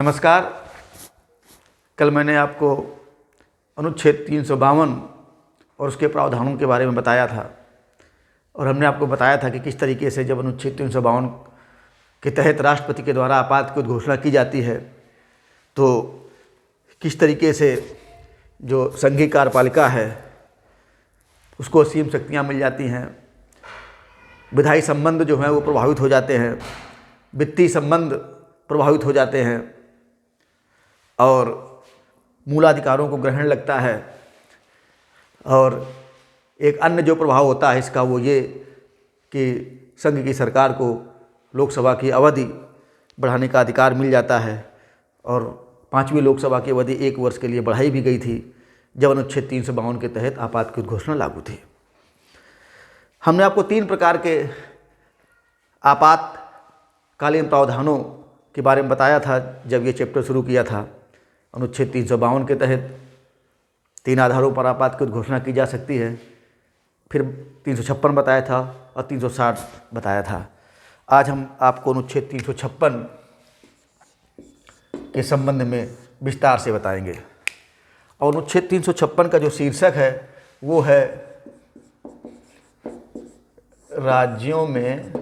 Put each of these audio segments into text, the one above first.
नमस्कार। कल मैंने आपको अनुच्छेद 352 और उसके प्रावधानों के बारे में बताया था और हमने आपको बताया था कि किस तरीके से जब अनुच्छेद 352 के तहत राष्ट्रपति के द्वारा आपात की घोषणा की जाती है तो किस तरीके से जो संघीय कार्यपालिका है उसको असीम शक्तियाँ मिल जाती हैं, विधायी संबंध जो हैं वो प्रभावित हो जाते हैं, वित्तीय संबंध प्रभावित हो जाते हैं और मूलाधिकारों को ग्रहण लगता है। और एक अन्य जो प्रभाव होता है इसका वो ये कि संघ की सरकार को लोकसभा की अवधि बढ़ाने का अधिकार मिल जाता है और 5वीं लोकसभा की अवधि 1 वर्ष के लिए बढ़ाई भी गई थी जब अनुच्छेद 352 के तहत आपात की घोषणा लागू थी। हमने आपको 3 प्रकार के आपातकालीन प्रावधानों के बारे में बताया था जब ये चैप्टर शुरू किया था। अनुच्छेद 352 के तहत 3 आधारों पर आपात की घोषणा की जा सकती है, फिर 356 बताया था और 360 बताया था। आज हम आपको अनुच्छेद 356 के संबंध में विस्तार से बताएंगे और अनुच्छेद 356 का जो शीर्षक है वो है राज्यों में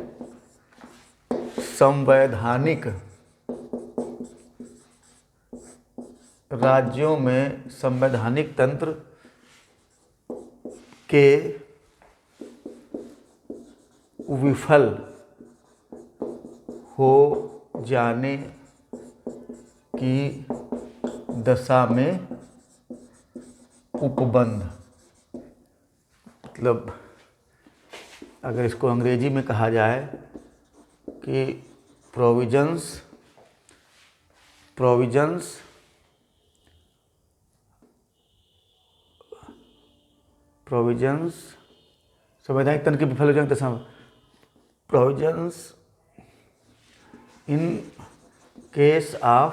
संवैधानिक तंत्र के विफल हो जाने की दशा में उपबंध। मतलब अगर इसको अंग्रेजी में कहा जाए कि प्रोविजंस संवैधानिक तंत्र के विफल हो जाने की दशा में provisions in case of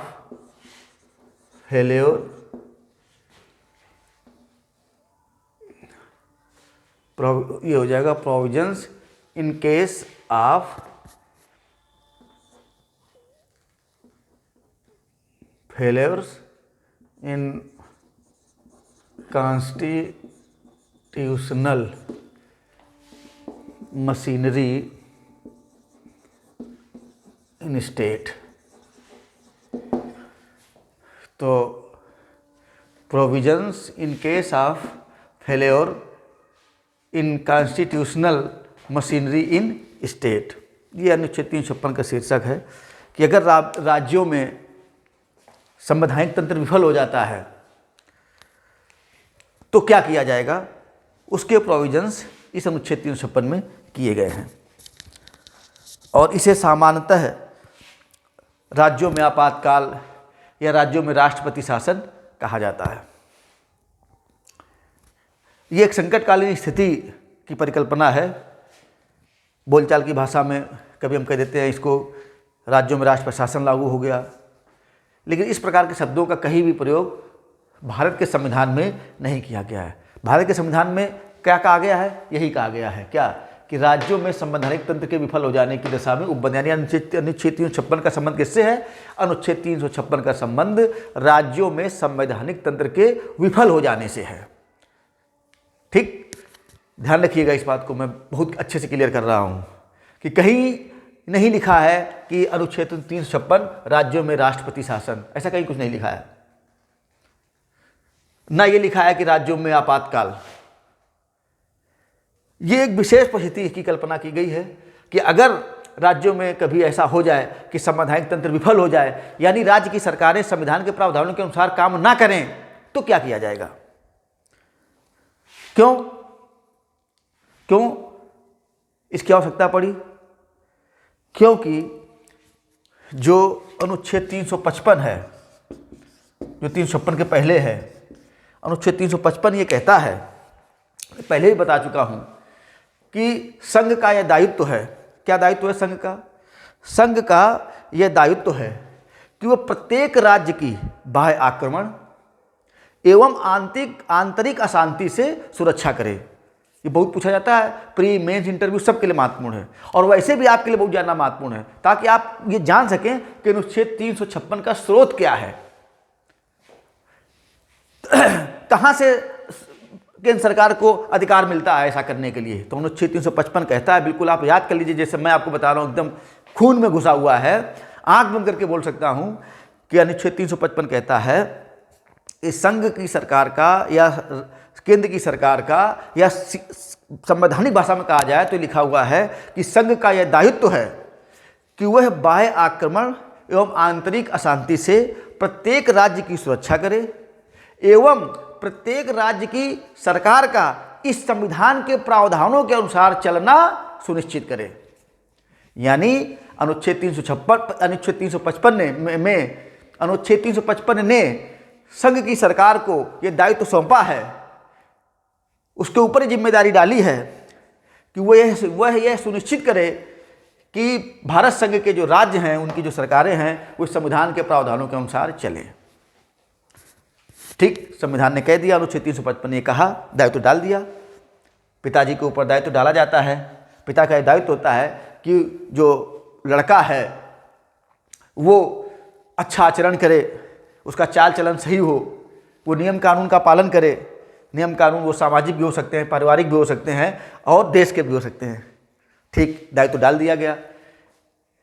failure ये हो जाएगा provisions in case of failures in constitutional machinery in state. तो provisions in case of failure in constitutional machinery in state, ये अनुच्छेद 356 का शीर्षक है कि अगर राज्यों में संवैधानिक तंत्र विफल हो जाता है तो क्या किया जाएगा, उसके प्रोविजंस इस अनुच्छेद 356 में किए गए हैं और इसे सामान्यतः राज्यों में आपातकाल या राज्यों में राष्ट्रपति शासन कहा जाता है। ये एक संकटकालीन स्थिति की परिकल्पना है। बोलचाल की भाषा में कभी हम कह देते हैं इसको राज्यों में राष्ट्रपति शासन लागू हो गया, लेकिन इस प्रकार के शब्दों का कहीं भी प्रयोग भारत के संविधान में नहीं किया गया है। भारत के संविधान में क्या कहा गया है, यही कहा गया है क्या कि राज्यों में संवैधानिक तंत्र के विफल हो जाने की दशा में उपबंध, यानी अनुच्छेद 356 का संबंध किससे है? अनुच्छेद 356 का संबंध राज्यों में संवैधानिक तंत्र के विफल हो जाने से है। ठीक, ध्यान रखिएगा, इस बात को मैं बहुत अच्छे से क्लियर कर रहा हूँ कि कहीं नहीं लिखा है कि अनुच्छेद 356 राज्यों में राष्ट्रपति शासन, ऐसा कहीं कुछ नहीं लिखा है। ना ये लिखा है कि राज्यों में आपातकाल। ये एक विशेष परिस्थिति की कल्पना की गई है कि अगर राज्यों में कभी ऐसा हो जाए कि संवैधानिक तंत्र विफल हो जाए, यानी राज्य की सरकारें संविधान के प्रावधानों के अनुसार काम ना करें, तो क्या किया जाएगा। क्यों इसकी आवश्यकता पड़ी? क्योंकि जो अनुच्छेद 355 है, जो 356 के पहले है, अनुच्छेद 355 ये कहता है, पहले ही बता चुका हूं कि संघ का यह दायित्व है। क्या दायित्व है संघ का? संघ का यह दायित्व है कि वह प्रत्येक राज्य की बाह्य आक्रमण एवं आंतरिक अशांति से सुरक्षा करे। ये बहुत पूछा जाता है, प्री मेंस इंटरव्यू सबके लिए महत्वपूर्ण है, और वैसे भी आपके लिए बहुत जानना महत्वपूर्ण है, ताकि आप ये जान सकें कि अनुच्छेद 356 का स्रोत क्या है, कहाँ से केंद्र सरकार को अधिकार मिलता है ऐसा करने के लिए। तो अनुच्छेद 355 कहता है, बिल्कुल आप याद कर लीजिए, जैसे मैं आपको बता रहा हूँ, एकदम खून में घुसा हुआ है, आंख बंद करके बोल सकता हूँ कि अनुच्छेद 355 कहता है, इस संघ की सरकार का या केंद्र की सरकार का, या संवैधानिक भाषा में कहा जाए तो लिखा हुआ है कि संघ का यह दायित्व है कि वह बाह्य आक्रमण एवं आंतरिक अशांति से प्रत्येक राज्य की सुरक्षा करे एवं प्रत्येक राज्य की सरकार का इस संविधान के प्रावधानों के अनुसार चलना सुनिश्चित करे। यानी अनुच्छेद 355 ने संघ की सरकार को यह दायित्व सौंपा है, उसके ऊपर जिम्मेदारी डाली है कि वह यह सुनिश्चित करे कि भारत संघ के जो राज्य हैं, उनकी जो सरकारें हैं, वो संविधान के प्रावधानों के अनुसार चलें। ठीक, संविधान ने कह दिया, अनुच्छेद 355 ने कहा, दायित्व डाल दिया, पिताजी के ऊपर दायित्व डाला जाता है। पिता का दायित्व होता है कि जो लड़का है वो अच्छा आचरण करे, उसका चाल चलन सही हो, वो नियम कानून का पालन करे। नियम कानून वो सामाजिक भी हो सकते हैं, पारिवारिक भी हो सकते हैं, और देश के भी हो सकते हैं। ठीक, दायित्व डाल दिया गया,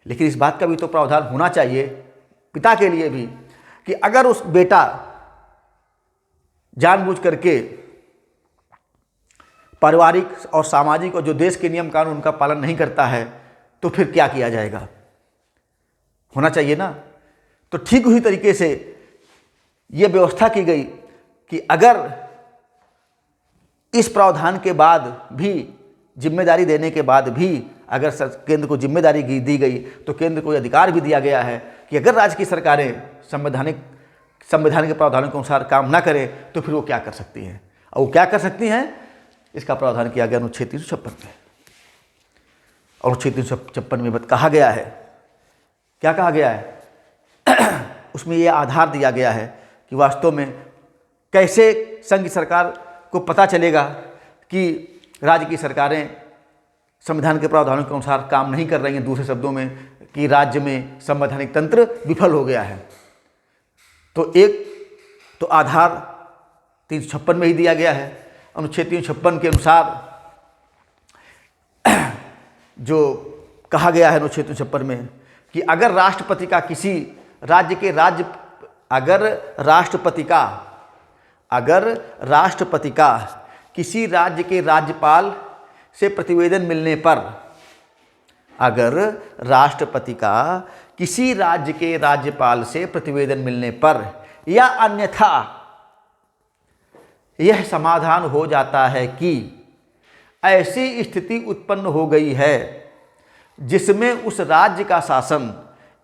लेकिन इस बात का भी तो प्रावधान होना चाहिए पिता के लिए भी कि अगर उस बेटा जानबूझ करके पारिवारिक और सामाजिक और जो देश के नियम कानून उनका पालन नहीं करता है, तो फिर क्या किया जाएगा, होना चाहिए ना। तो ठीक उसी तरीके से ये व्यवस्था की गई कि अगर इस प्रावधान के बाद भी, जिम्मेदारी देने के बाद भी अगर केंद्र को जिम्मेदारी दी गई, तो केंद्र को अधिकार भी दिया गया है कि अगर राज्य की सरकारें संविधान के प्रावधानों के अनुसार काम ना करें, तो फिर वो क्या कर सकती हैं, और वो क्या कर सकती हैं, इसका प्रावधान किया गया अनुच्छेद 356 में। और अनुच्छेद 356 में कहा गया है, क्या कहा गया है उसमें ये आधार दिया गया है कि वास्तव में कैसे संघ सरकार को पता चलेगा कि राज्य की सरकारें संविधान के प्रावधानों के अनुसार काम नहीं कर रही हैं, दूसरे शब्दों में कि राज्य में संवैधानिक तंत्र विफल हो गया है। तो एक तो आधार 356 में ही दिया गया है। अनुच्छेद 356 के अनुसार जो कहा गया है अनुच्छेद 356 में कि अगर राष्ट्रपति का किसी राज्य के अगर राष्ट्रपति का किसी राज्य के राज्यपाल से प्रतिवेदन मिलने पर, अगर राष्ट्रपति का किसी राज्य के राज्यपाल से प्रतिवेदन मिलने पर या अन्यथा यह समाधान हो जाता है कि ऐसी स्थिति उत्पन्न हो गई है जिसमें उस राज्य का शासन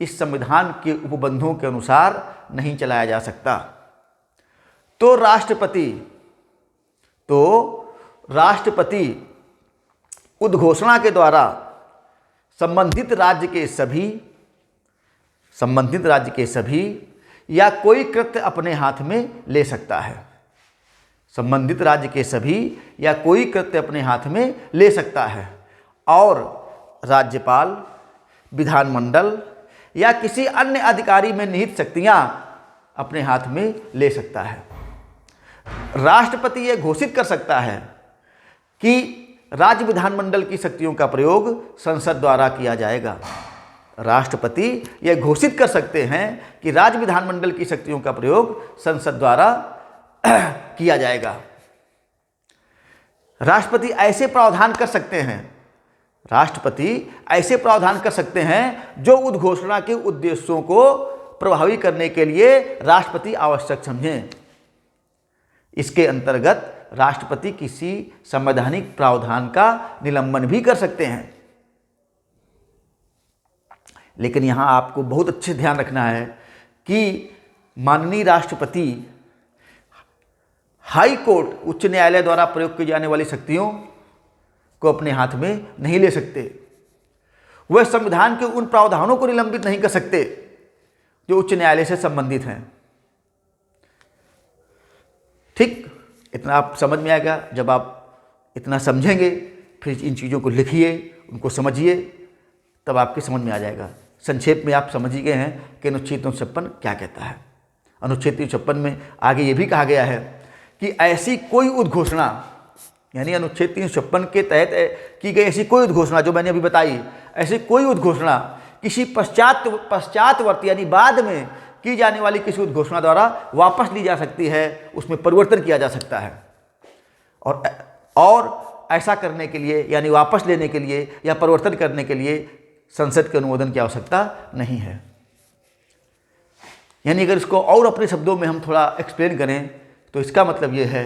इस संविधान के उपबंधों के अनुसार नहीं चलाया जा सकता, तो राष्ट्रपति उद्घोषणा के द्वारा संबंधित राज्य के सभी या कोई कृत्य अपने हाथ में ले सकता है। संबंधित राज्य के सभी या कोई कृत्य अपने हाथ में ले सकता है और राज्यपाल, विधानमंडल या किसी अन्य अधिकारी में निहित शक्तियां अपने हाथ में ले सकता है। राष्ट्रपति यह घोषित कर सकता है कि राज्य विधानमंडल की शक्तियों का प्रयोग संसद द्वारा किया जाएगा। राष्ट्रपति यह घोषित कर सकते हैं कि राज्य विधानमंडल की शक्तियों का प्रयोग संसद द्वारा किया जाएगा। राष्ट्रपति ऐसे प्रावधान कर सकते हैं जो उद्घोषणा के उद्देश्यों को प्रभावी करने के लिए राष्ट्रपति आवश्यक समझें। इसके अंतर्गत राष्ट्रपति किसी संवैधानिक प्रावधान का निलंबन भी कर सकते हैं। लेकिन यहाँ आपको बहुत अच्छे ध्यान रखना है कि माननीय राष्ट्रपति हाई कोर्ट, उच्च न्यायालय द्वारा प्रयोग की जाने वाली शक्तियों को अपने हाथ में नहीं ले सकते। वह संविधान के उन प्रावधानों को निलंबित नहीं कर सकते जो उच्च न्यायालय से संबंधित हैं। ठीक, इतना आप समझ में आएगा जब आप इतना समझेंगे, फिर इन चीज़ों को लिखिए, उनको समझिए, तब आपके समझ में आ जाएगा। संक्षेप में आप समझ ही गए हैं कि अनुच्छेद 356 क्या कहता है। अनुच्छेद 356 में आगे ये भी कहा गया है कि ऐसी कोई उद्घोषणा, यानी अनुच्छेद 356 के तहत की गई ऐसी कोई उद्घोषणा जो मैंने अभी बताई, ऐसी कोई उद्घोषणा किसी पश्चातवर्ती यानी बाद में की जाने वाली किसी उद्घोषणा द्वारा वापस ली जा सकती है, उसमें परिवर्तन किया जा सकता है। और ऐसा करने के लिए यानी वापस लेने के लिए या परिवर्तन करने के लिए संसद के अनुमोदन की आवश्यकता नहीं है। यानी अगर इसको और अपने शब्दों में हम थोड़ा एक्सप्लेन करें तो इसका मतलब ये है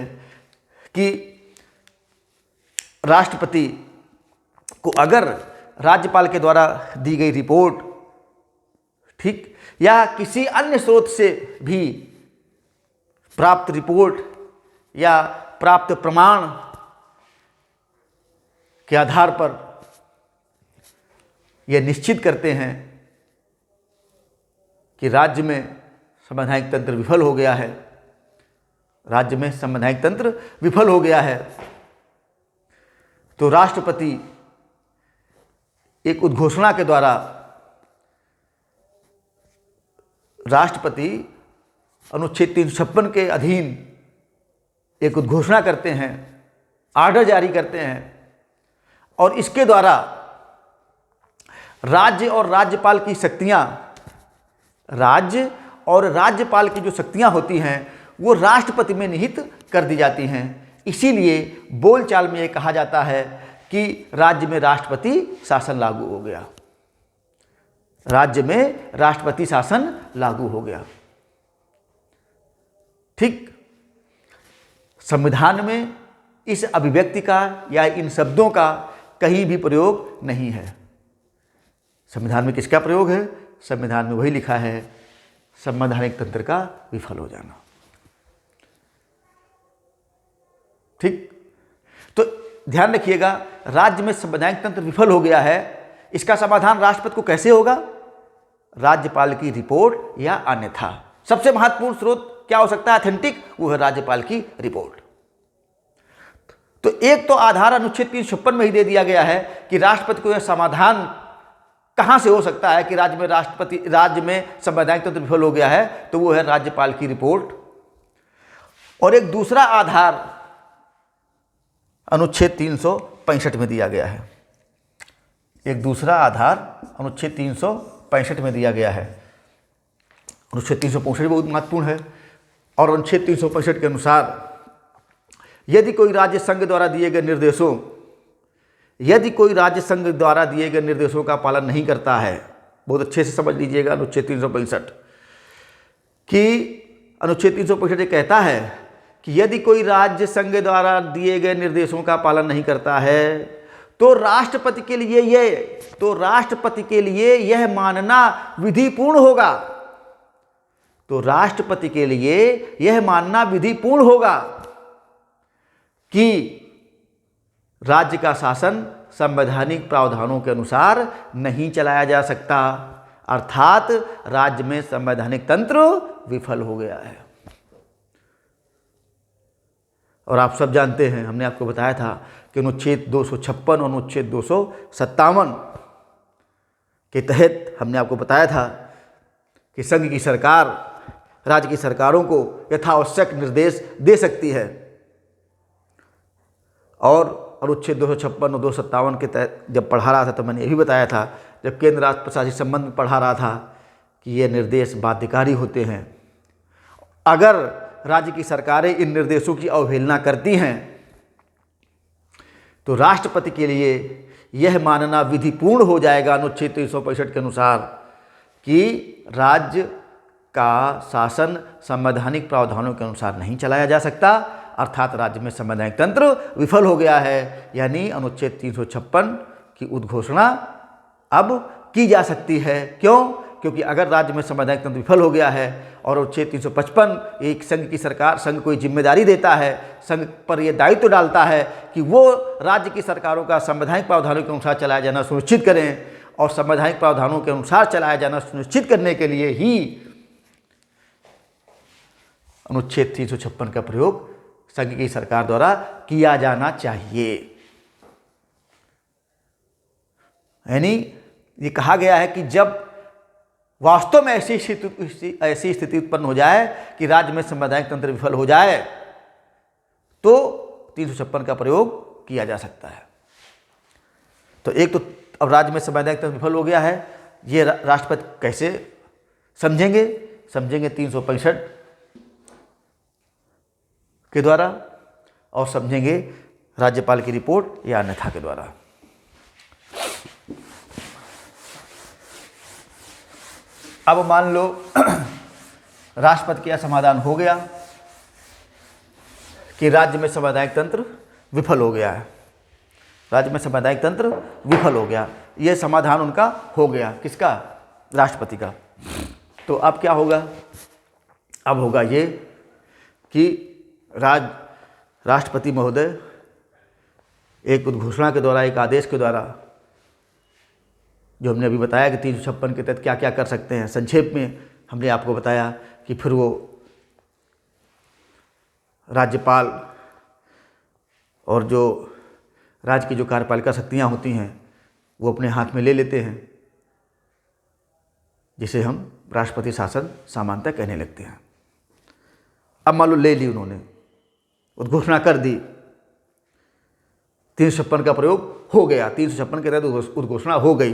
कि राष्ट्रपति को अगर राज्यपाल के द्वारा दी गई रिपोर्ट, ठीक, या किसी अन्य स्रोत से भी प्राप्त रिपोर्ट या प्राप्त प्रमाण के आधार पर यह निश्चित करते हैं कि राज्य में संवैधानिक तंत्र विफल हो गया है, राज्य में संवैधानिक तंत्र विफल हो गया है, तो राष्ट्रपति एक उद्घोषणा के द्वारा अनुच्छेद 356 के अधीन एक उद्घोषणा करते हैं, आर्डर जारी करते हैं, और इसके द्वारा राज्य और राज्यपाल की जो शक्तियां होती हैं वो राष्ट्रपति में निहित कर दी जाती हैं। इसीलिए बोलचाल में ये कहा जाता है कि राज्य में राष्ट्रपति शासन लागू हो गया, राज्य में राष्ट्रपति शासन लागू हो गया। ठीक, संविधान में इस अभिव्यक्ति का या इन शब्दों का कहीं भी प्रयोग नहीं है। संविधान में किसका प्रयोग है? संविधान में वही लिखा है, संवैधानिक तंत्र का विफल हो जाना। ठीक, तो ध्यान रखिएगा, राज्य में संवैधानिक तंत्र विफल हो गया है, इसका समाधान राष्ट्रपति को कैसे होगा? राज्यपाल की रिपोर्ट या अन्यथा। सबसे महत्वपूर्ण स्रोत क्या हो सकता है ऑथेंटिक? वो है राज्यपाल की रिपोर्ट। तो एक तो आधार अनुच्छेद 356 में ही दे दिया गया है कि राष्ट्रपति को यह समाधान कहां से हो सकता है कि राज्य में संवैधानिक तंत्र विफल हो गया है, तो वो है राज्यपाल की रिपोर्ट। और एक दूसरा आधार अनुच्छेद 365 में दिया गया है, एक दूसरा आधार अनुच्छेद 365 में दिया गया है। अनुच्छेद 365 बहुत महत्वपूर्ण है, और अनुच्छेद 365 के अनुसार यदि कोई राज्य संघ द्वारा दिए गए निर्देशों का पालन नहीं करता है, बहुत अच्छे से समझ लीजिएगा अनुच्छेद 365 कि अनुच्छेद 365 कहता है कि यदि कोई राज्य संघ द्वारा दिए गए निर्देशों का पालन नहीं करता है तो राष्ट्रपति के लिए यह मानना विधिपूर्ण होगा। तो राष्ट्रपति के लिए यह मानना विधिपूर्ण होगा कि राज्य का शासन संवैधानिक प्रावधानों के अनुसार नहीं चलाया जा सकता, अर्थात राज्य में संवैधानिक तंत्र विफल हो गया है। और आप सब जानते हैं, हमने आपको बताया था कि अनुच्छेद 256 और अनुच्छेद 257 के तहत हमने आपको बताया था कि संघ की सरकार राज्य की सरकारों को यथावश्यक निर्देश दे सकती है। और अनुच्छेद 256 और 257 के तहत जब पढ़ा रहा था तो मैंने ये भी बताया था, जब केंद्र राज्य प्रशासनिक संबंध में पढ़ा रहा था, कि ये निर्देश बाध्यकारी होते हैं। अगर राज्य की सरकारें इन निर्देशों की अवहेलना करती हैं तो राष्ट्रपति के लिए यह मानना विधिपूर्ण हो जाएगा अनुच्छेद 365 के अनुसार कि राज्य का शासन संवैधानिक प्रावधानों के अनुसार नहीं चलाया जा सकता, अर्थात राज्य में संवैधानिक तंत्र विफल हो गया है। यानी अनुच्छेद 356 की उद्घोषणा अब की जा सकती है। क्यों? क्योंकि अगर राज्य में संवैधानिक तंत्र विफल हो गया है और अनुच्छेद 355 एक संघ की सरकार, संघ को जिम्मेदारी देता है, संघ पर यह दायित्व डालता है कि वो राज्य की सरकारों का संवैधानिक प्रावधानों के अनुसार चलाया जाना सुनिश्चित करें, और संवैधानिक प्रावधानों के अनुसार चलाया जाना सुनिश्चित करने के लिए ही अनुच्छेद 356 का प्रयोग संघ की सरकार द्वारा किया जाना चाहिए। यानी ये कहा गया है कि जब वास्तव में ऐसी स्थिति उत्पन्न हो जाए कि राज्य में संवैधानिक तंत्र विफल हो जाए तो 356 का प्रयोग किया जा सकता है। तो एक तो अब राज्य में संवैधानिक तंत्र विफल हो गया है, ये राष्ट्रपति कैसे समझेंगे? 365 के द्वारा और समझेंगे राज्यपाल की रिपोर्ट या अन्यथा के द्वारा। अब मान लो राष्ट्रपति का समाधान हो गया कि राज्य में संवैधानिक तंत्र विफल हो गया है, राज्य में संवैधानिक तंत्र विफल हो गया, यह समाधान उनका हो गया, किसका? राष्ट्रपति का। तो अब क्या होगा? अब होगा ये कि राष्ट्रपति महोदय एक उद्घोषणा के द्वारा, एक आदेश के द्वारा, जो हमने अभी बताया कि 356 के तहत क्या क्या कर सकते हैं, संक्षेप में हमने आपको बताया कि फिर वो राज्यपाल और जो राज्य की जो कार्यपालिका शक्तियाँ होती हैं वो अपने हाथ में ले लेते हैं, जिसे हम राष्ट्रपति शासन सामान्यतः कहने लगते हैं। अब मान लो ले ली उन्होंने, उद्घोषणा कर दी, 356 का प्रयोग हो गया, 356 के तहत उद्घोषणा हो गई,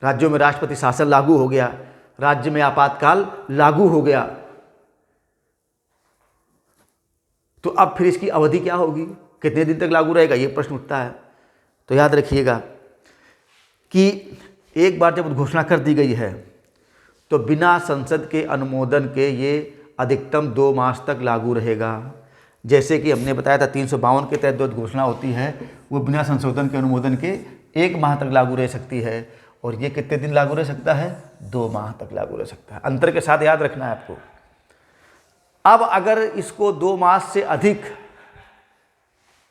राज्यों में राष्ट्रपति शासन लागू हो गया, राज्य में आपातकाल लागू हो गया, तो अब फिर इसकी अवधि क्या होगी? कितने दिन तक लागू रहेगा? ये प्रश्न उठता है। तो याद रखिएगा कि एक बार जब उद्घोषणा कर दी गई है तो बिना संसद के अनुमोदन के ये अधिकतम 2 मास तक लागू रहेगा। जैसे कि हमने बताया था 352 के तहत जो उद्घोषणा होती है वो बिना संशोधन के अनुमोदन के 1 माह तक लागू रह सकती है, और ये कितने दिन लागू रह सकता है? 2 माह तक लागू रह सकता है। अंतर के साथ याद रखना है आपको। अब अगर इसको 2 मास से अधिक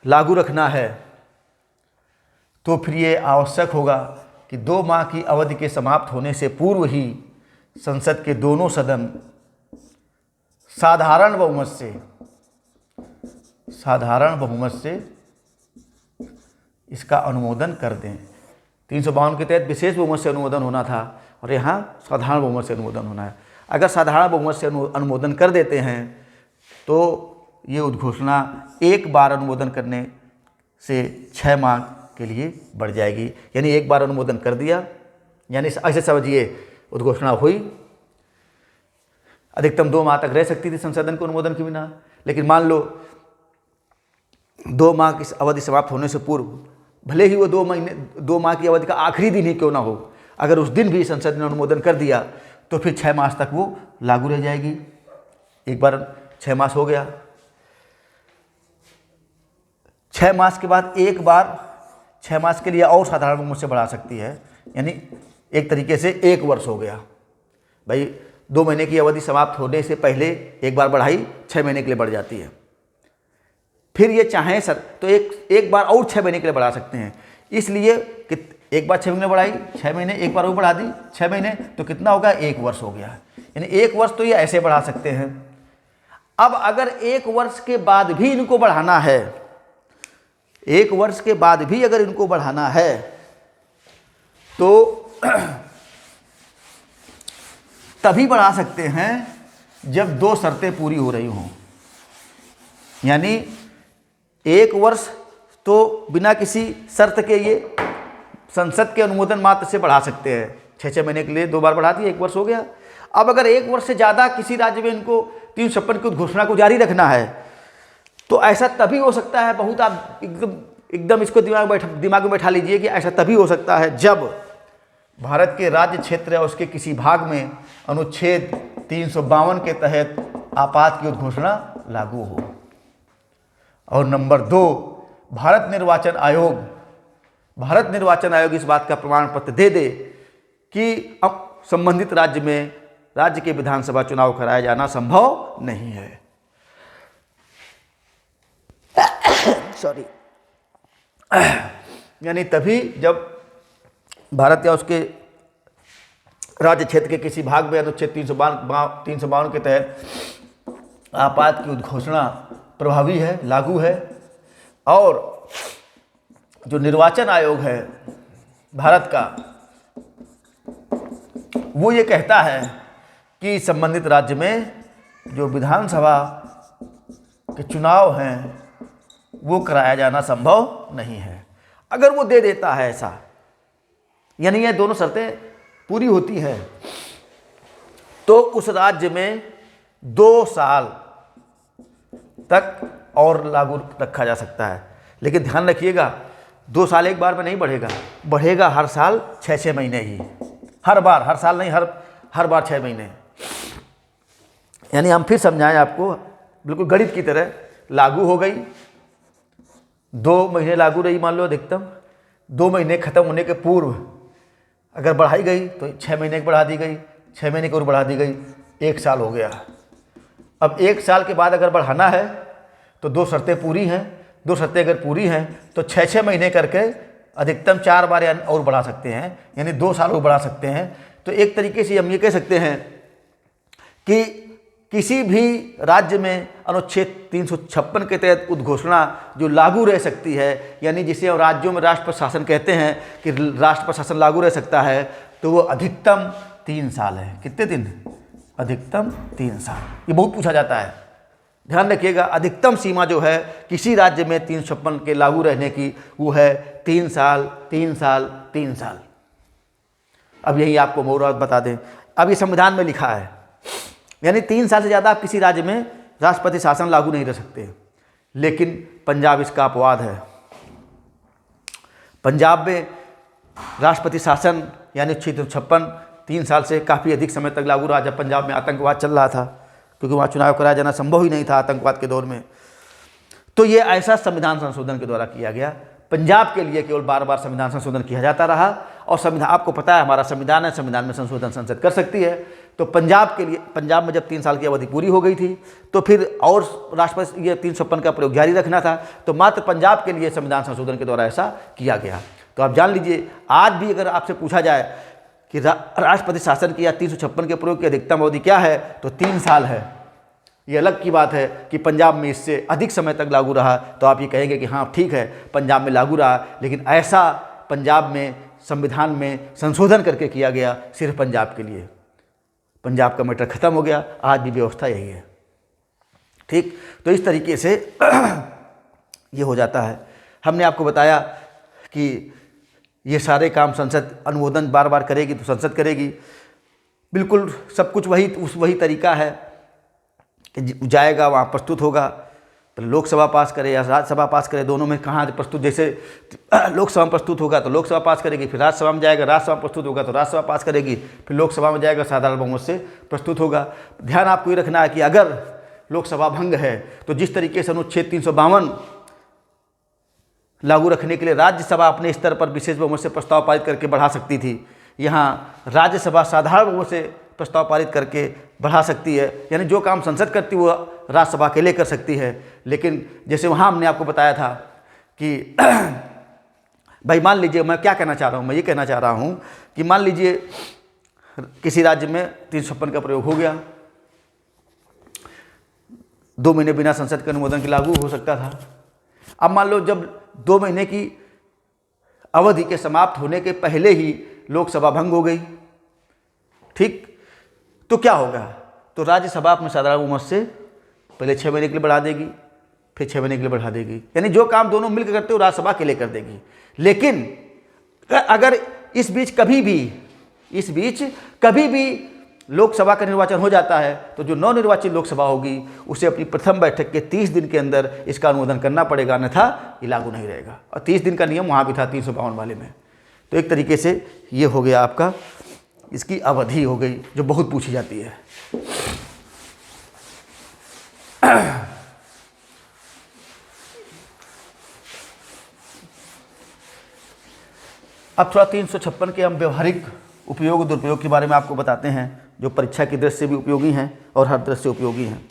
लागू रखना है तो फिर ये आवश्यक होगा कि 2 माह की अवधि के समाप्त होने से पूर्व ही संसद के दोनों सदन साधारण बहुमत से इसका अनुमोदन कर दें। 352 के तहत विशेष बहुमत से अनुमोदन होना था और यहाँ साधारण बहुमत से अनुमोदन होना है। अगर साधारण बहुमत से अनुमोदन कर देते हैं तो ये उद्घोषणा एक बार अनुमोदन करने से 6 माह के लिए बढ़ जाएगी। यानी एक बार अनुमोदन कर दिया, यानी ऐसे समझिए उद्घोषणा हुई, अधिकतम 2 माह तक रह सकती थी संशोधन के अनुमोदन के बिना, लेकिन मान लो 2 माह की अवधि समाप्त होने से पूर्व, भले ही वो 2 माह की अवधि का आखिरी दिन ही क्यों ना हो, अगर उस दिन भी संसद ने अनुमोदन कर दिया तो फिर 6 मास तक वो लागू रह जाएगी। एक बार 6 मास हो गया, 6 मास के बाद एक बार 6 मास के लिए और साधारण बहुमत से बढ़ा सकती है, यानी एक तरीके से 1 वर्ष हो गया। भाई 2 महीने की अवधि समाप्त होने से पहले एक बार बढ़ाई, 6 महीने के लिए बढ़ जाती है। फिर ये चाहें सर तो एक बार और 6 महीने के लिए बढ़ा सकते हैं। इसलिए कि एक बार 6 महीने बढ़ाई, 6 महीने, एक बार और बढ़ा दी 6 महीने, तो कितना होगा? 1 वर्ष हो गया। यानी 1 वर्ष तो ये ऐसे बढ़ा सकते हैं। अब अगर 1 वर्ष के बाद भी इनको बढ़ाना है, 1 वर्ष के बाद भी अगर इनको बढ़ाना है तो तभी बढ़ा सकते हैं जब 2 शर्तें पूरी हो रही हों। यानी 1 वर्ष तो बिना किसी शर्त के ये संसद के अनुमोदन मात्र से बढ़ा सकते हैं। 6 महीने के लिए 2 बार बढ़ा दिया, 1 वर्ष हो गया। अब अगर 1 वर्ष से ज़्यादा किसी राज्य में इनको 356 की उद्घोषणा को जारी रखना है तो ऐसा तभी हो सकता है, बहुत आप एकदम इसको दिमाग में बैठा लीजिए कि ऐसा तभी हो सकता है जब भारत के राज्य क्षेत्र या उसके किसी भाग में अनुच्छेद 352 के तहत आपात की उद्घोषणा लागू हो। और नंबर 2, भारत निर्वाचन आयोग इस बात का प्रमाण पत्र दे दे कि अब संबंधित राज्य के विधानसभा चुनाव कराया जाना संभव नहीं है। सॉरी। यानी तभी जब भारत या उसके राज्य क्षेत्र के किसी भाग में अनुच्छेद 352 के तहत आपात की उद्घोषणा प्रभावी है, लागू है। और जो निर्वाचन आयोग है भारत का, वो ये कहता है कि संबंधित राज्य में जो विधानसभा के चुनाव हैं वो कराया जाना संभव नहीं है। अगर वो दे देता है ऐसा, यानी ये दोनों शर्तें पूरी होती हैं, तो उस राज्य में 2 साल तक और लागू रखा जा सकता है। लेकिन ध्यान रखिएगा, 2 साल एक बार में नहीं बढ़ेगा, बढ़ेगा हर साल 6-6 महीने ही, हर बार, हर साल नहीं, हर बार 6 महीने। यानी हम फिर समझाएं आपको, बिल्कुल गणित की तरह, लागू हो गई, 2 महीने लागू रही मान लो अधिकतम, 2 महीने ख़त्म होने के पूर्व अगर बढ़ाई गई तो 6 महीने की बढ़ा दी गई, 6 महीने की और बढ़ा दी गई, 1 साल हो गया। अब 1 साल के बाद अगर बढ़ाना है तो 2 शर्तें पूरी हैं, 2 शर्तें अगर पूरी हैं तो 6-6 महीने करके अधिकतम 4 बार और बढ़ा सकते हैं, यानी 2 साल और बढ़ा सकते हैं। तो एक तरीके से हम ये कह सकते हैं कि किसी भी राज्य में अनुच्छेद 356 के तहत उद्घोषणा जो लागू रह सकती है, यानी जिसे हम राज्यों में राष्ट्र प्रशासन कहते हैं कि राष्ट्र प्रशासन लागू रह सकता है, तो वो अधिकतम 3 साल है। कितने दिन? अधिकतम 3 साल। ये बहुत पूछा जाता है, ध्यान रखिएगा। अधिकतम सीमा जो है किसी राज्य में 356 के लागू रहने की, वो है 3 साल, 3 साल, 3 साल। अब यही आपको मोर बात बता दें, अब ये संविधान में लिखा है, यानी 3 साल से ज़्यादा आप किसी राज्य में राष्ट्रपति शासन लागू नहीं रह सकते। लेकिन पंजाब इसका अपवाद है। पंजाब में राष्ट्रपति शासन यानी 356 3 साल से काफ़ी अधिक समय तक लागू रहा, जब पंजाब में आतंकवाद चल रहा था, क्योंकि वहाँ चुनाव कराया जाना संभव ही नहीं था आतंकवाद के दौर में। तो ये ऐसा संविधान संशोधन के द्वारा किया गया। पंजाब के लिए केवल बार बार संविधान संशोधन किया जाता रहा, और संविधान, आपको पता है हमारा संविधान है, संविधान में संशोधन संसद कर सकती है। तो पंजाब के लिए, पंजाब में जब 3 साल की अवधि पूरी हो गई थी, तो फिर और राष्ट्रपति ये 356 का प्रयोग जारी रखना था, तो मात्र पंजाब के लिए संविधान संशोधन के द्वारा ऐसा किया गया। तो आप जान लीजिए, आज भी अगर आपसे पूछा जाए कि राष्ट्रपति शासन की या 356 के प्रयोग की अधिकतम अवधि क्या है, तो 3 साल है। ये अलग की बात है कि पंजाब में इससे अधिक समय तक लागू रहा, तो आप ये कहेंगे कि हाँ ठीक है पंजाब में लागू रहा, लेकिन ऐसा पंजाब में संविधान में संशोधन करके किया गया सिर्फ पंजाब के लिए। पंजाब का मैटर खत्म हो गया, आज भी व्यवस्था यही है। ठीक, तो इस तरीके से ये हो जाता है। हमने आपको बताया कि ये सारे काम संसद अनुमोदन बार बार करेगी तो संसद करेगी, बिल्कुल सब कुछ वही तरीका है कि जाएगा वहाँ प्रस्तुत होगा, तो लोकसभा पास करे या राज्यसभा पास करे, दोनों में कहाँ प्रस्तुत, जैसे लोकसभा में प्रस्तुत होगा तो लोकसभा पास करेगी, फिर राज्यसभा में जाएगा, राज्यसभा में प्रस्तुत होगा तो राज्यसभा पास करेगी, फिर लोकसभा में जाएगा साधारण बहुमत से प्रस्तुत होगा। ध्यान आपको ये रखना है कि अगर लोकसभा भंग है तो जिस तरीके से अनुच्छेद 352 लागू रखने के लिए राज्यसभा अपने स्तर पर विशेष बहुमत से प्रस्ताव पारित करके बढ़ा सकती थी, यहाँ राज्यसभा साधारण बहुमत से प्रस्ताव पारित करके बढ़ा सकती है। यानी जो काम संसद करती वो राज्यसभा अकेले कर सकती है। लेकिन जैसे वहाँ हमने आपको बताया था कि भाई मान लीजिए, मैं क्या कहना चाह रहा हूँ, मैं ये कहना चाह रहा हूँ कि मान लीजिए किसी राज्य में 356 का प्रयोग हो गया, 2 महीने बिना संसद के अनुमोदन के लागू हो सकता था। अब मान लो जब 2 महीने की अवधि के समाप्त होने के पहले ही लोकसभा भंग हो गई, ठीक, तो क्या होगा? तो राज्यसभा अपने साधारण बहुमत से पहले 6 महीने के लिए बढ़ा देगी, फिर 6 महीने के लिए बढ़ा देगी। यानी जो काम दोनों मिलकर करते हो राज्यसभा के लिए कर देगी। लेकिन अगर इस बीच कभी भी लोकसभा का निर्वाचन हो जाता है, तो जो नवनिर्वाचित लोकसभा होगी उसे अपनी प्रथम बैठक के 30 दिन के अंदर इसका अनुमोदन करना पड़ेगा, अन्यथा ये लागू नहीं रहेगा। और 30 दिन का नियम वहाँ भी था 352 वाले में। तो एक तरीके से ये हो गया आपका, इसकी अवधि हो गई जो बहुत पूछी जाती है। अब थोड़ा 356 के हम व्यवहारिक उपयोग दुरुपयोग के बारे में आपको बताते हैं, जो परीक्षा की दृष्टि से भी उपयोगी हैं और हर दृष्टि से उपयोगी हैं।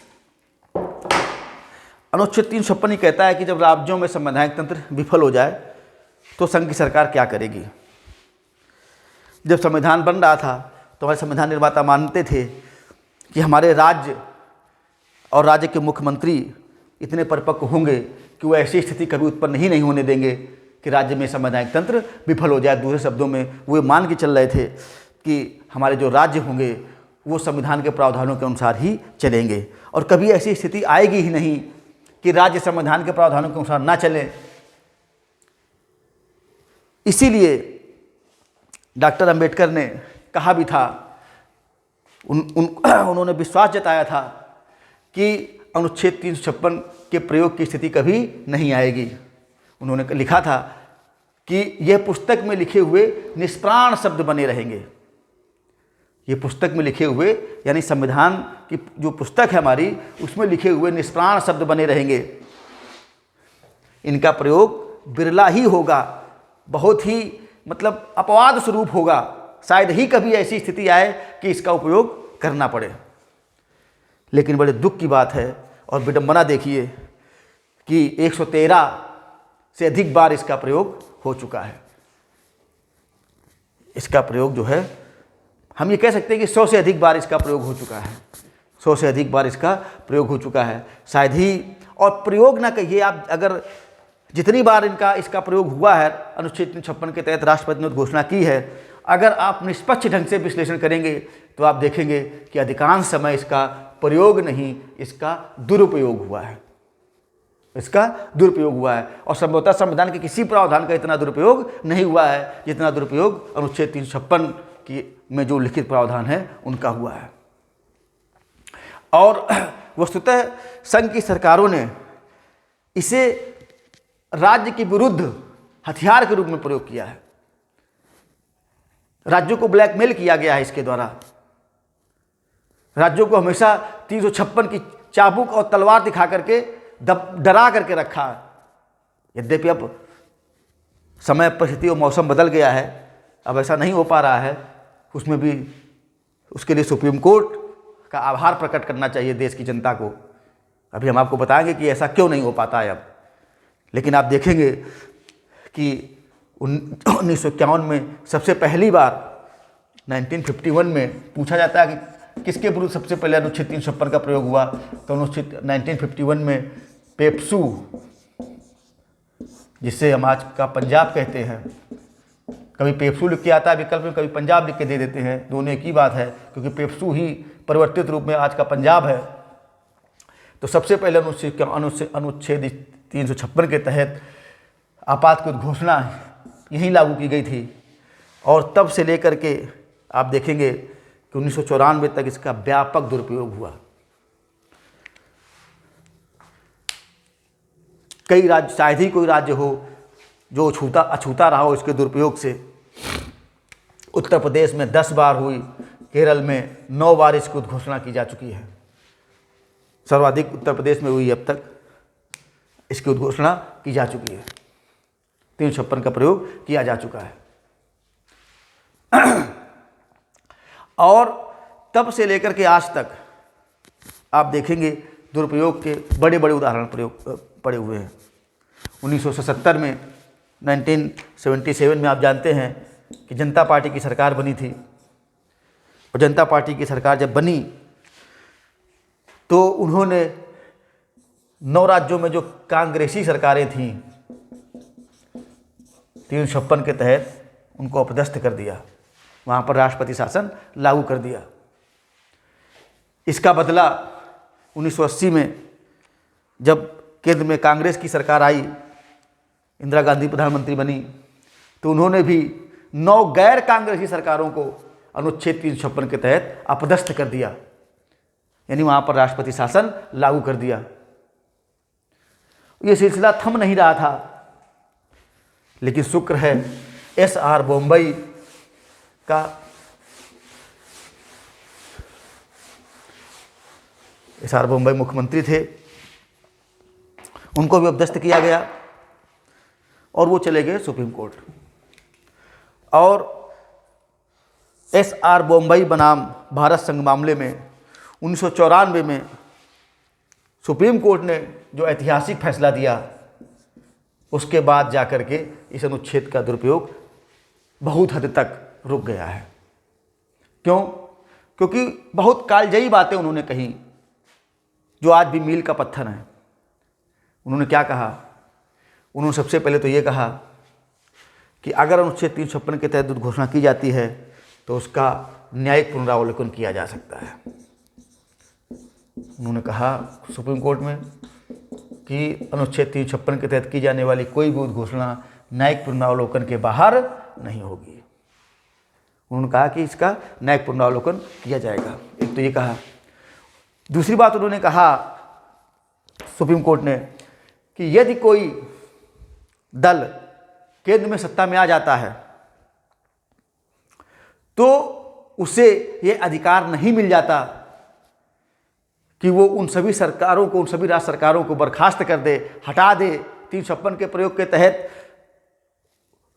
अनुच्छेद 356 कहता है कि जब राज्यों में संवैधानिक तंत्र विफल हो जाए तो संघ की सरकार क्या करेगी। जब संविधान बन रहा था तो हमारे संविधान निर्माता मानते थे कि हमारे राज्य और राज्य के मुख्यमंत्री इतने परिपक्व होंगे कि वो ऐसी स्थिति कभी उत्पन्न ही नहीं होने देंगे कि राज्य में संवैधानिक तंत्र विफल हो जाए। दूसरे शब्दों में वो मान के चल रहे थे कि हमारे जो राज्य होंगे वो संविधान के प्रावधानों के अनुसार ही चलेंगे, और कभी ऐसी स्थिति आएगी ही नहीं कि राज्य संविधान के प्रावधानों के अनुसार ना चले। इसीलिए डॉक्टर अंबेडकर ने कहा भी था, उन्होंने विश्वास जताया था कि अनुच्छेद 356 के प्रयोग की स्थिति कभी नहीं आएगी। उन्होंने लिखा था कि यह पुस्तक में लिखे हुए निष्प्राण शब्द बने रहेंगे। ये पुस्तक में लिखे हुए यानी संविधान की जो पुस्तक है हमारी, उसमें लिखे हुए निष्प्राण शब्द बने रहेंगे। इनका प्रयोग बिरला ही होगा, बहुत ही मतलब अपवाद स्वरूप होगा। शायद ही कभी ऐसी स्थिति आए कि इसका उपयोग करना पड़े। लेकिन बड़े दुख की बात है और विडंबना देखिए कि 113 से अधिक बार इसका प्रयोग हो चुका है। इसका प्रयोग जो है, हम ये कह सकते हैं कि 100 से अधिक बार इसका प्रयोग हो चुका है। 100 से अधिक बार इसका प्रयोग हो चुका है शायद ही। और प्रयोग ना कहिए आप, अगर जितनी बार इसका प्रयोग हुआ है, अनुच्छेद 356 के तहत राष्ट्रपति ने घोषणा की है, अगर आप निष्पक्ष ढंग से विश्लेषण करेंगे तो आप देखेंगे कि अधिकांश समय इसका प्रयोग नहीं, इसका दुरुपयोग हुआ है। इसका दुरुपयोग हुआ है। और संभवतः संविधान के किसी प्रावधान का इतना दुरुपयोग नहीं हुआ है जितना दुरुपयोग अनुच्छेद 356 की में जो लिखित प्रावधान है उनका हुआ है। और वस्तुतः संघ की सरकारों ने इसे राज्य के विरुद्ध हथियार के रूप में प्रयोग किया है। राज्यों को ब्लैकमेल किया गया है इसके द्वारा। राज्यों को हमेशा 356 की चाबुक और तलवार दिखा करके डरा करके रखा। यद्यपि अब समय, परिस्थिति और मौसम बदल गया है, अब ऐसा नहीं हो पा रहा है। उसमें भी उसके लिए सुप्रीम कोर्ट का आभार प्रकट करना चाहिए देश की जनता को। अभी हम आपको बताएंगे कि ऐसा क्यों नहीं हो पाता है अब। लेकिन आप देखेंगे कि 1951 में सबसे पहली बार 1951 में पूछा जाता है कि किसके विरुद्ध सबसे पहले अनुच्छेद 356 का प्रयोग हुआ, तो अनुच्छेद 1951 में पेप्सू, जिसे हम आज का पंजाब कहते हैं, कभी पेप्सू लिख के आता है विकल्प में, कभी पंजाब लिख के दे देते हैं, दोनों एक ही बात है, क्योंकि पेप्सू ही परिवर्तित रूप में आज का पंजाब है। तो सबसे पहले अनुच्छेद 356 के तहत आपातकाल घोषणा यहीं लागू की गई थी। और तब से लेकर के आप देखेंगे कि 1994 तक इसका व्यापक दुरुपयोग हुआ। कई राज्य, शायद ही कोई राज्य हो जो अछूता रहा हो इसके दुरुपयोग से। उत्तर प्रदेश में 10 बार हुई, केरल में 9 बार इसकी उद्घोषणा की जा चुकी है। सर्वाधिक उत्तर प्रदेश में हुई अब तक इसकी उद्घोषणा की जा चुकी है। 356 का प्रयोग किया जा चुका है। और तब से लेकर के आज तक आप देखेंगे दुरुपयोग के बड़े बड़े उदाहरण पड़े हुए हैं। 1977 में 1977 में आप जानते हैं कि जनता पार्टी की सरकार बनी थी। और जनता पार्टी की सरकार जब बनी तो उन्होंने 9 राज्यों में जो कांग्रेसी सरकारें थीं 356 के तहत उनको अपदस्थ कर दिया, वहाँ पर राष्ट्रपति शासन लागू कर दिया। इसका बदला 1980 में जब केंद्र में कांग्रेस की सरकार आई, इंदिरा गांधी प्रधानमंत्री बनी, तो उन्होंने भी 9 गैर कांग्रेसी सरकारों को अनुच्छेद 356 के तहत अपदस्थ कर दिया, यानी वहाँ पर राष्ट्रपति शासन लागू कर दिया। ये सिलसिला थम नहीं रहा था, लेकिन शुक्र है SR बोम्बई का SR बोम्बई मुख्यमंत्री थे, उनको भी अपदस्थ किया गया और वो चले गए सुप्रीम कोर्ट। और SR बोम्बई बनाम भारत संघ मामले में 1994 में सुप्रीम कोर्ट ने जो ऐतिहासिक फैसला दिया, उसके बाद जाकर के इस अनुच्छेद का दुरुपयोग बहुत हद तक रुक गया है। क्यों? क्योंकि बहुत कालजयी बातें उन्होंने कही जो आज भी मील का पत्थर हैं। उन्होंने क्या कहा? उन्होंने सबसे पहले तो ये कहा कि अगर अनुच्छेद 356 के तहत घोषणा की जाती है तो उसका न्यायिक पुनरावलोकन किया जा सकता है। उन्होंने कहा सुप्रीम कोर्ट में कि अनुच्छेद 356 के तहत की जाने वाली कोई भी उद्घोषणा न्यायिक पुनरावलोकन के बाहर नहीं होगी। उन्होंने कहा कि इसका न्यायिक पुनरावलोकन किया जाएगा। एक तो ये कहा। दूसरी बात उन्होंने कहा सुप्रीम कोर्ट ने कि यदि कोई दल केंद्र में सत्ता में आ जाता है तो उसे ये अधिकार नहीं मिल जाता कि वो उन सभी सरकारों को, उन सभी राज्य सरकारों को बर्खास्त कर दे, हटा दे, 356 के प्रयोग के तहत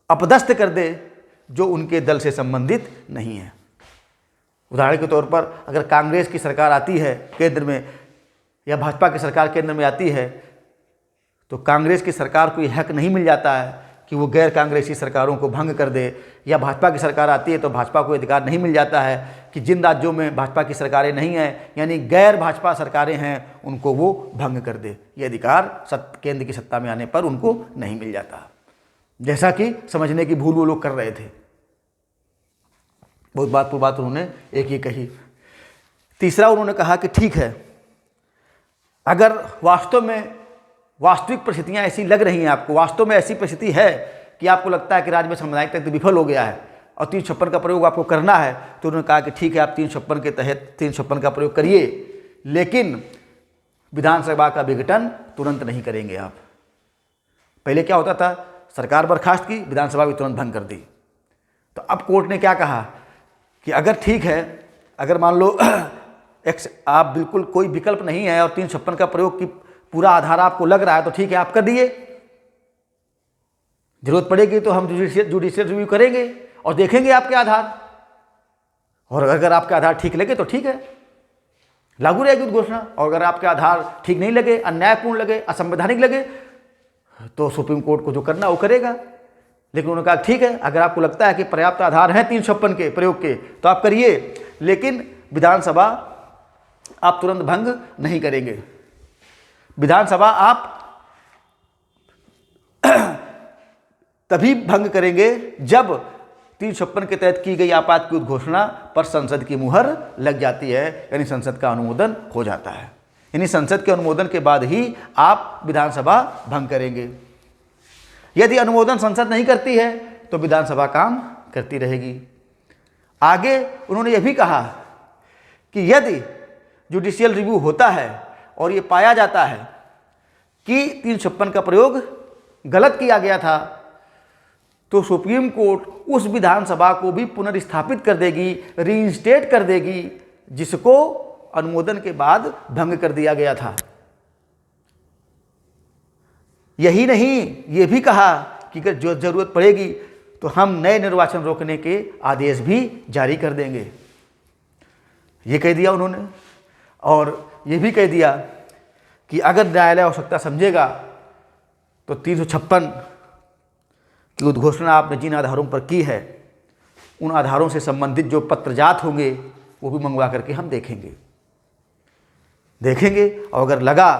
अपदस्थ कर दे जो उनके दल से संबंधित नहीं है। उदाहरण के तौर पर अगर कांग्रेस की सरकार आती है केंद्र में या भाजपा की सरकार केंद्र में आती है तो कांग्रेस की सरकार को यह हक नहीं मिल जाता है कि वो गैर कांग्रेसी सरकारों को भंग कर दे, या भाजपा की सरकार आती है तो भाजपा को अधिकार नहीं मिल जाता है कि जिन राज्यों में भाजपा की सरकारें नहीं हैं यानी गैर भाजपा सरकारें हैं उनको वो भंग कर दे। ये अधिकार केंद्र की सत्ता में आने पर उनको नहीं मिल जाता। जैसा कि समझने की भूल वो लोग कर रहे थे। बहुत बात पर बात उन्होंने एक ही कही। तीसरा उन्होंने कहा कि ठीक है, अगर वास्तव में वास्तविक परिस्थितियां ऐसी लग रही हैं आपको, वास्तव में ऐसी परिस्थिति है कि आपको लगता है कि राज्य में सामुदायिक तंत्र विफल हो गया है और 356 का प्रयोग आपको करना है, तो उन्होंने कहा कि ठीक है, आप 356 के तहत 356 का प्रयोग करिए, लेकिन विधानसभा का विघटन तुरंत नहीं करेंगे आप। पहले क्या होता था, सरकार बर्खास्त की, विधानसभा भी तुरंत भंग कर दी। तो अब कोर्ट ने क्या कहा कि अगर ठीक है, अगर मान लो आप बिल्कुल कोई विकल्प नहीं है और 356 का प्रयोग की पूरा आधार आपको लग रहा है तो ठीक है, आप कर दिए। जरूरत पड़ेगी तो हम जुडिशियल रिव्यू करेंगे और देखेंगे आपके आधार, और अगर आपके आधार ठीक लगे तो ठीक है, लागू रहेगी उद्घोषणा। और अगर आपके आधार ठीक नहीं लगे, अन्यायपूर्ण लगे, असंवैधानिक लगे, तो सुप्रीम कोर्ट को जो करना वो करेगा। लेकिन उन्होंने कहा ठीक है, अगर आपको लगता है कि पर्याप्त आधार हैं 356 के प्रयोग के तो आप करिए, लेकिन विधानसभा आप तुरंत भंग नहीं करेंगे। विधानसभा आप तभी भंग करेंगे जब 356 के तहत की गई आपात की उद्घोषणा पर संसद की मुहर लग जाती है, यानी संसद का अनुमोदन हो जाता है। यानी संसद के अनुमोदन के बाद ही आप विधानसभा भंग करेंगे। यदि अनुमोदन संसद नहीं करती है तो विधानसभा काम करती रहेगी। आगे उन्होंने यह भी कहा कि यदि जुडिशियल रिव्यू होता है और ये पाया जाता है कि 356 का प्रयोग गलत किया गया था तो सुप्रीम कोर्ट उस विधानसभा को भी पुनर्स्थापित कर देगी, रीइंस्टेट कर देगी, जिसको अनुमोदन के बाद भंग कर दिया गया था। यही नहीं, ये भी कहा कि अगर जो जरूरत पड़ेगी तो हम नए निर्वाचन रोकने के आदेश भी जारी कर देंगे। ये कह दिया उन्होंने। और ये भी कह दिया कि अगर न्यायालय आवश्यकता समझेगा तो 356 की उद्घोषणा आपने जिन आधारों पर की है उन आधारों से संबंधित जो पत्रजात होंगे वो भी मंगवा करके हम देखेंगे। और अगर लगा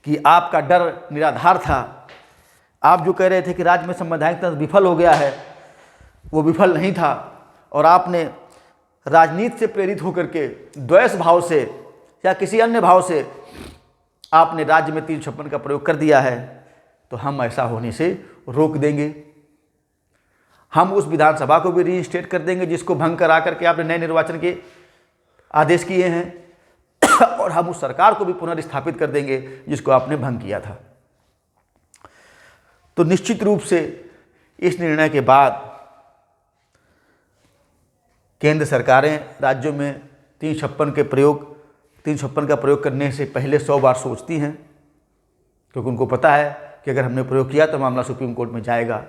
कि आपका डर निराधार था, आप जो कह रहे थे कि राज्य में संवैधानिक तंत्र विफल हो गया है, वो विफल नहीं था, और आपने राजनीति से प्रेरित होकर के द्वेष भाव से या किसी अन्य भाव से आपने राज्य में 356 का प्रयोग कर दिया है, तो हम ऐसा होने से रोक देंगे। हम उस विधानसभा को भी रीइंस्टेट कर देंगे जिसको भंग करा करके आपने नए निर्वाचन के आदेश किए हैं और हम उस सरकार को भी पुनर्स्थापित कर देंगे जिसको आपने भंग किया था। तो निश्चित रूप से इस निर्णय के बाद केंद्र सरकारें राज्यों में 356 का प्रयोग करने से पहले 100 बार सोचती हैं, क्योंकि उनको पता है कि अगर हमने प्रयोग किया तो मामला सुप्रीम कोर्ट में जाएगा।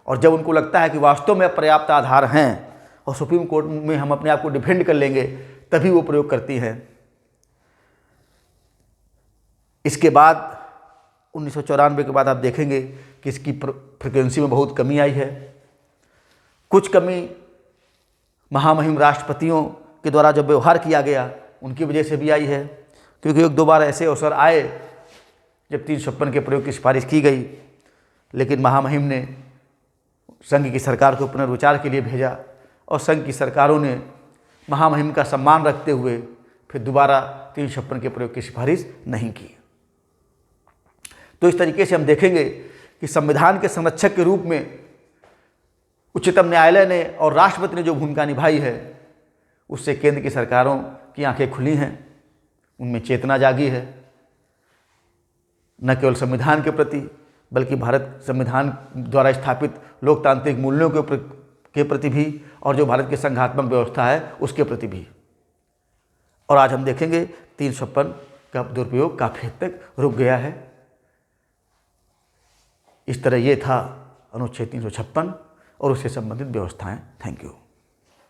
और जब उनको लगता है कि वास्तव में पर्याप्त आधार हैं और सुप्रीम कोर्ट में हम अपने आप को डिफेंड कर लेंगे, तभी वो प्रयोग करती हैं। इसके बाद 1994 के बाद आप देखेंगे कि इसकी फ्रिक्वेंसी में बहुत कमी आई है। कुछ कमी महामहिम राष्ट्रपतियों के द्वारा जब व्यवहार किया गया उनकी वजह से भी आई है, क्योंकि 1-2 बार ऐसे अवसर आए जब 356 के प्रयोग की सिफारिश की गई, लेकिन महामहिम ने संघ की सरकार को पुनर्विचार के लिए भेजा और संघ की सरकारों ने महामहिम का सम्मान रखते हुए फिर दोबारा 356 के प्रयोग की सिफारिश नहीं की। तो इस तरीके से हम देखेंगे कि संविधान के संरक्षक के रूप में उच्चतम न्यायालय ने और राष्ट्रपति ने जो भूमिका निभाई है, उससे केंद्र की सरकारों की आंखें खुली हैं, उनमें चेतना जागी है, न केवल संविधान के प्रति बल्कि भारत संविधान द्वारा स्थापित लोकतांत्रिक मूल्यों के प्रति भी और जो भारत की संघात्मक व्यवस्था है उसके प्रति भी। और आज हम देखेंगे 356 का दुरुपयोग काफ़ी हद तक रुक गया है। इस तरह ये था अनुच्छेद 356 और उससे संबंधित व्यवस्थाएं। Thank you.